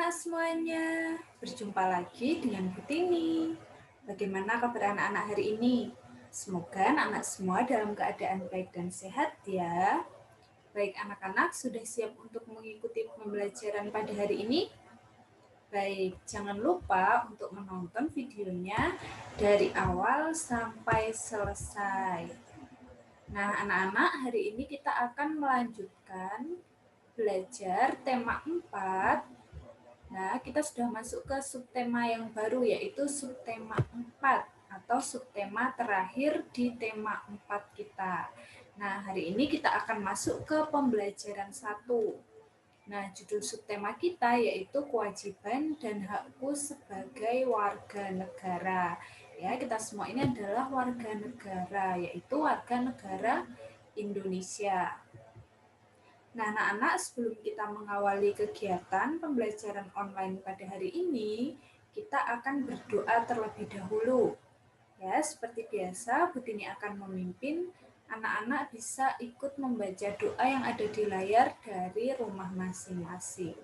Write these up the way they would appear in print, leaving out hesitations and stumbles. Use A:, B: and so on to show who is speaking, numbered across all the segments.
A: anak-anak semuanya, berjumpa lagi dengan Butini. Bagaimana kabar anak-anak hari ini? Semoga anak-anak semua dalam keadaan baik dan sehat ya. Baik anak-anak, sudah siap untuk mengikuti pembelajaran pada hari ini? Baik, jangan lupa untuk menonton videonya dari awal sampai selesai. Nah, anak-anak, hari ini kita akan melanjutkan belajar tema 4. Nah, kita sudah masuk ke subtema yang baru, yaitu subtema 4 atau subtema terakhir di tema 4 kita. Nah, hari ini kita akan masuk ke pembelajaran 1. Nah, judul subtema kita yaitu kewajiban dan hakku sebagai warga negara. Ya, kita semua ini adalah warga negara, yaitu warga negara Indonesia. Nah, anak-anak, sebelum kita mengawali kegiatan pembelajaran online pada hari ini, kita akan berdoa terlebih dahulu. Ya, seperti biasa, Butini akan memimpin. Anak-anak bisa ikut membaca doa yang ada di layar dari rumah masing-masing.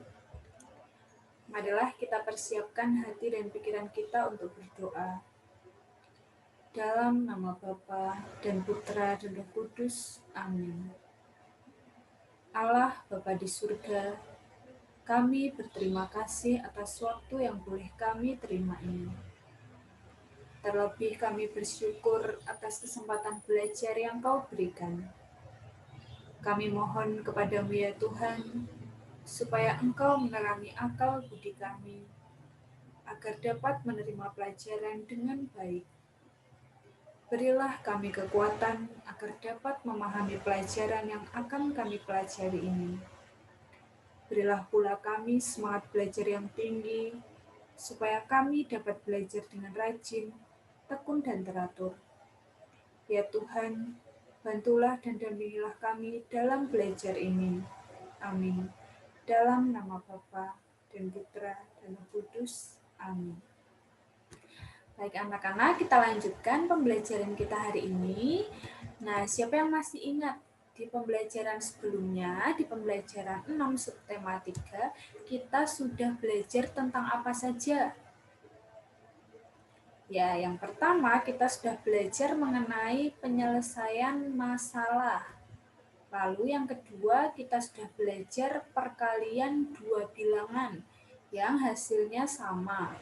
A: Marilah kita persiapkan hati dan pikiran kita untuk berdoa. Dalam nama Bapa dan Putra dan Roh Kudus. Amin. Allah Bapa di surga, kami berterima kasih atas waktu yang boleh kami terima ini. Terlebih kami bersyukur atas kesempatan belajar yang Kau berikan. Kami mohon kepadamu ya Tuhan, supaya Engkau menerangi akal budi kami, agar dapat menerima pelajaran dengan baik. Berilah kami kekuatan agar dapat memahami pelajaran yang akan kami pelajari ini. Berilah pula kami semangat belajar yang tinggi, supaya kami dapat belajar dengan rajin, tekun dan teratur. Ya Tuhan, bantulah dan dampingilah kami dalam belajar ini. Amin. Dalam nama Bapa dan Putra dan Roh Kudus. Amin. Baik anak-anak, kita lanjutkan pembelajaran kita hari ini. Nah, siapa yang masih ingat di pembelajaran sebelumnya, di pembelajaran 6 subtema 3, kita sudah belajar tentang apa saja? Ya, yang pertama kita sudah belajar mengenai penyelesaian masalah. Lalu yang kedua kita sudah belajar perkalian dua bilangan yang hasilnya sama.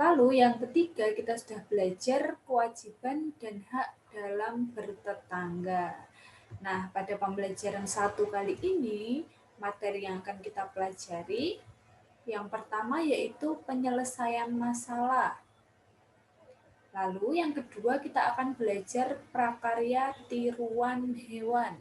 A: Lalu yang ketiga kita sudah belajar kewajiban dan hak dalam bertetangga. Nah, pada pembelajaran 1 kali ini, materi yang akan kita pelajari yang pertama yaitu penyelesaian masalah. Lalu yang kedua kita akan belajar prakarya tiruan hewan.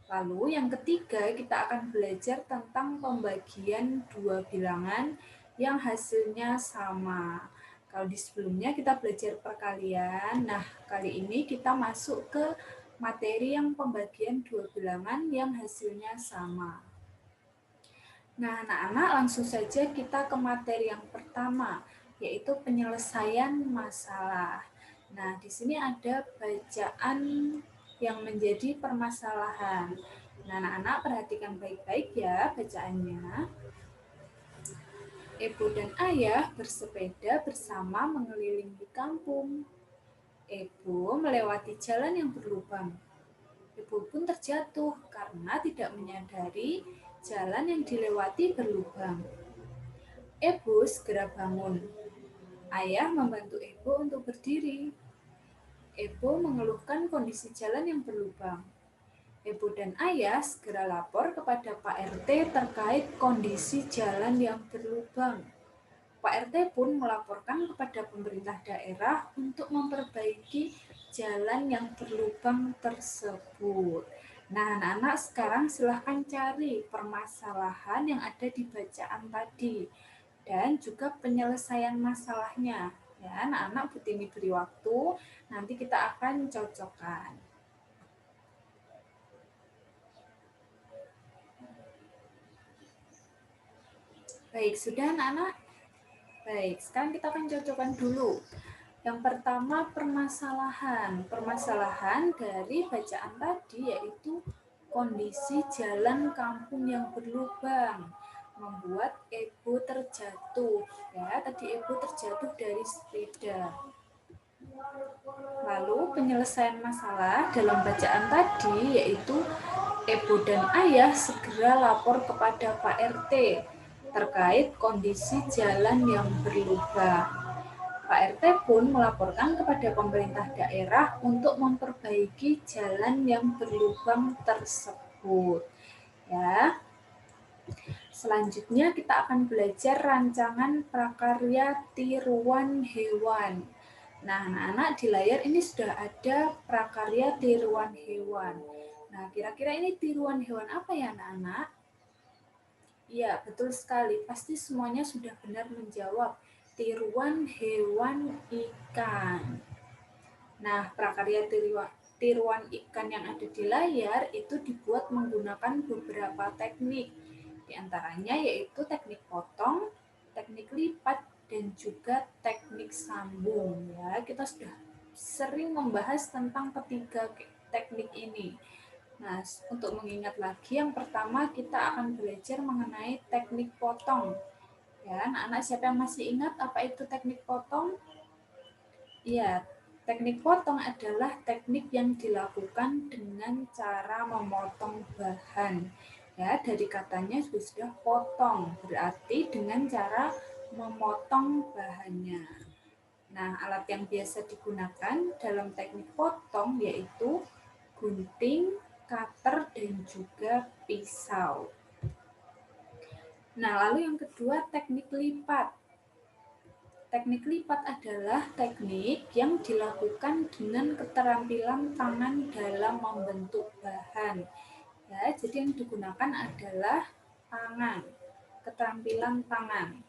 A: Lalu yang ketiga kita akan belajar tentang pembagian dua bilangan yang hasilnya sama. Kalau di sebelumnya kita belajar perkalian, nah kali ini kita masuk ke materi yang pembagian dua bilangan yang hasilnya sama. Nah anak-anak langsung saja kita ke materi yang pertama, yaitu penyelesaian masalah. Nah, di sini ada bacaan yang menjadi permasalahan. Nah, anak-anak perhatikan baik-baik ya bacaannya. Ibu dan ayah bersepeda bersama mengelilingi kampung. Ibu melewati jalan yang berlubang. Ibu pun terjatuh karena tidak menyadari jalan yang dilewati berlubang. Ibu segera bangun. Ayah membantu Ibu untuk berdiri. Ibu mengeluhkan kondisi jalan yang berlubang. Ibu dan ayah segera lapor kepada Pak RT terkait kondisi jalan yang berlubang. Pak RT pun melaporkan kepada pemerintah daerah untuk memperbaiki jalan yang berlubang tersebut. Nah, anak-anak sekarang silahkan cari permasalahan yang ada di bacaan tadi dan juga penyelesaian masalahnya. Ya, anak-anak Butini beri waktu, nanti kita akan cocokkan. Baik, sudah anak-anak? Baik, sekarang kita akan cocokkan dulu. Yang pertama permasalahan. Permasalahan dari bacaan tadi yaitu kondisi jalan kampung yang berlubang. membuat Ibu terjatuh. Ya, tadi Ibu terjatuh dari sepeda. Lalu penyelesaian masalah dalam bacaan tadi yaitu Ibu dan ayah segera lapor kepada Pak RT terkait kondisi jalan yang berlubang. Pak RT pun melaporkan kepada pemerintah daerah untuk memperbaiki jalan yang berlubang tersebut. Ya. Selanjutnya kita akan belajar rancangan prakarya tiruan hewan. Nah, anak-anak di layar ini sudah ada prakarya tiruan hewan. Nah, kira-kira ini tiruan hewan apa ya anak-anak? Iya, betul sekali. Pasti semuanya sudah benar menjawab. Tiruan hewan ikan. Nah, prakarya tiruan ikan yang ada di layar itu dibuat menggunakan beberapa teknik. Di antaranya yaitu teknik potong, teknik lipat, dan juga teknik sambung. Ya, kita sudah sering membahas tentang ketiga teknik ini. Nah, untuk mengingat lagi, yang pertama kita akan belajar mengenai teknik potong. Ya, anak-anak siapa yang masih ingat apa itu teknik potong? Iya, teknik potong adalah teknik yang dilakukan dengan cara memotong bahan. Ya, dari katanya sudah potong, berarti dengan cara memotong bahannya. Nah, alat yang biasa digunakan dalam teknik potong yaitu gunting, cutter, dan juga pisau. Nah, lalu yang kedua teknik lipat. Teknik lipat adalah teknik yang dilakukan dengan keterampilan tangan dalam membentuk bahan. Ya, jadi yang digunakan adalah tangan, keterampilan tangan.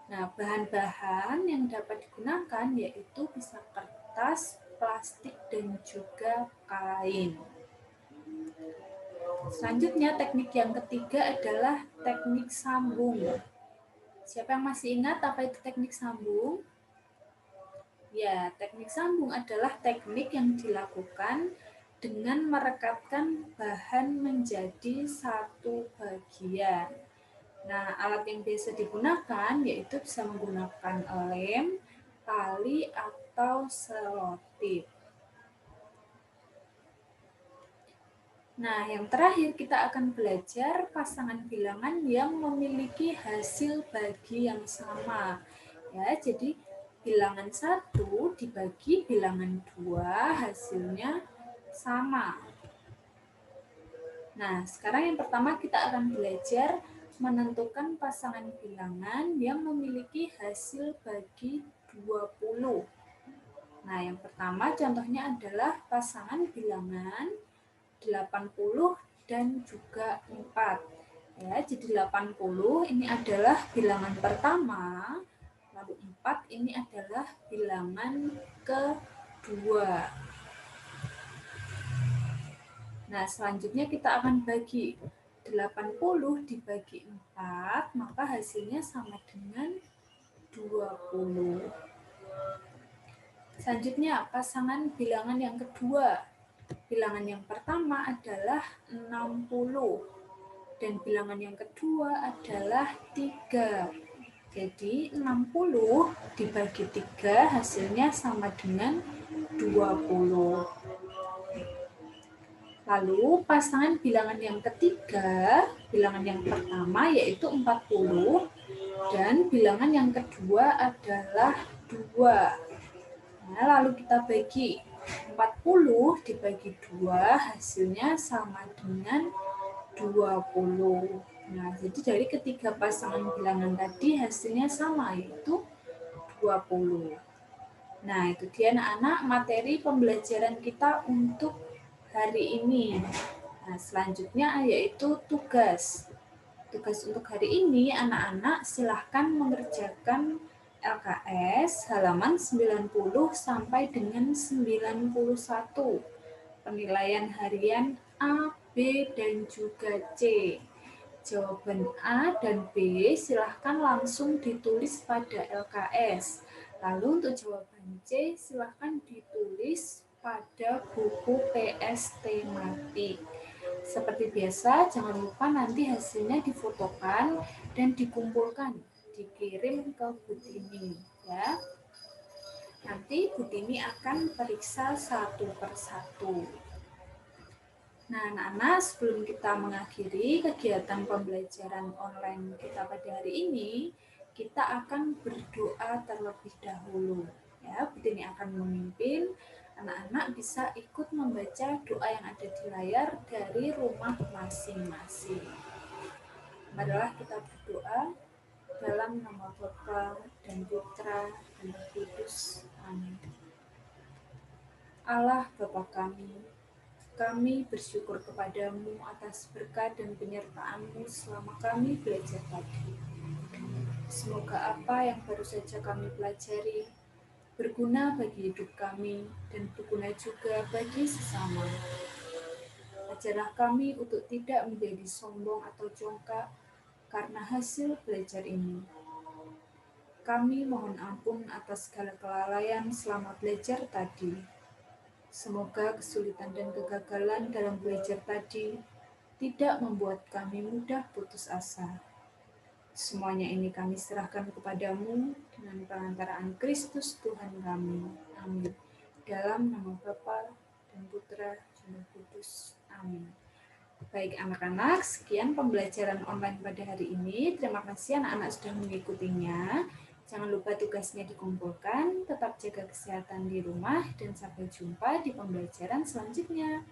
A: Nah, bahan-bahan yang dapat digunakan yaitu bisa kertas, plastik, dan juga kain. Selanjutnya, teknik yang ketiga adalah teknik sambung. Siapa yang masih ingat apa itu teknik sambung? Ya, teknik sambung adalah teknik yang dilakukan dengan merekatkan bahan menjadi satu bagian. Nah, alat yang biasa digunakan yaitu bisa menggunakan lem, tali, atau selotip. Nah, yang terakhir kita akan belajar pasangan bilangan yang memiliki hasil bagi yang sama. Ya, jadi bilangan 1 dibagi bilangan 2 hasilnya sama. Nah, sekarang yang pertama kita akan belajar menentukan pasangan bilangan yang memiliki hasil bagi 20. Nah, yang pertama contohnya adalah pasangan bilangan 80 dan juga 4. Ya, jadi 80 ini adalah bilangan pertama, lalu 4 ini adalah bilangan kedua. Nah, selanjutnya kita akan bagi 80 dibagi 4, maka hasilnya sama dengan 20. Selanjutnya, pasangan bilangan yang kedua. Bilangan yang pertama adalah 60 dan bilangan yang kedua adalah 3. Jadi 60 dibagi 3 hasilnya sama dengan 20. Lalu pasangan bilangan yang ketiga, bilangan yang pertama yaitu 40 dan bilangan yang kedua adalah 2. Nah, lalu kita bagi 40 dibagi 2 hasilnya sama dengan 20. Nah, jadi dari ketiga pasangan bilangan tadi hasilnya sama yaitu 20. Nah, itu dia anak-anak materi pembelajaran kita untuk hari ini. Nah, selanjutnya yaitu tugas. Tugas untuk hari ini anak-anak silahkan mengerjakan LKS halaman 90 sampai dengan 91. Penilaian harian A, B, dan juga C. Jawaban A dan B silahkan langsung ditulis pada LKS. Lalu untuk jawaban C silahkan ditulis pada buku PS tematik. Seperti biasa, jangan lupa nanti hasilnya difotokan dan dikumpulkan, dikirim ke Bu Tini ya. Nanti Bu Tini akan periksa satu persatu. Nah, anak-anak, sebelum kita mengakhiri kegiatan pembelajaran online kita pada hari ini, kita akan berdoa terlebih dahulu. Ya, Bu Tini akan memimpin, anak-anak bisa ikut membaca doa yang ada di layar dari rumah masing-masing. Marilah kita berdoa dalam nama Bapa dan Putra dan Roh Kudus. Amin. Allah Bapa kami bersyukur kepadamu atas berkat dan penyertaan-Mu selama kami belajar tadi. Semoga apa yang baru saja kami pelajari berguna bagi hidup kami dan berguna juga bagi sesama. Ajarlah kami untuk tidak menjadi sombong atau jongkak karena hasil belajar ini. Kami mohon ampun atas segala kelalaian selama belajar tadi. Semoga kesulitan dan kegagalan dalam belajar tadi tidak membuat kami mudah putus asa. Semuanya ini kami serahkan kepadamu dengan perantaraan Kristus Tuhan kami. Amin. Dalam nama Bapa dan Putra dan Roh Kudus. Amin. Baik anak-anak, sekian pembelajaran online pada hari ini. Terima kasih anak-anak sudah mengikutinya. Jangan lupa tugasnya dikumpulkan, tetap jaga kesehatan di rumah, dan sampai jumpa di pembelajaran selanjutnya.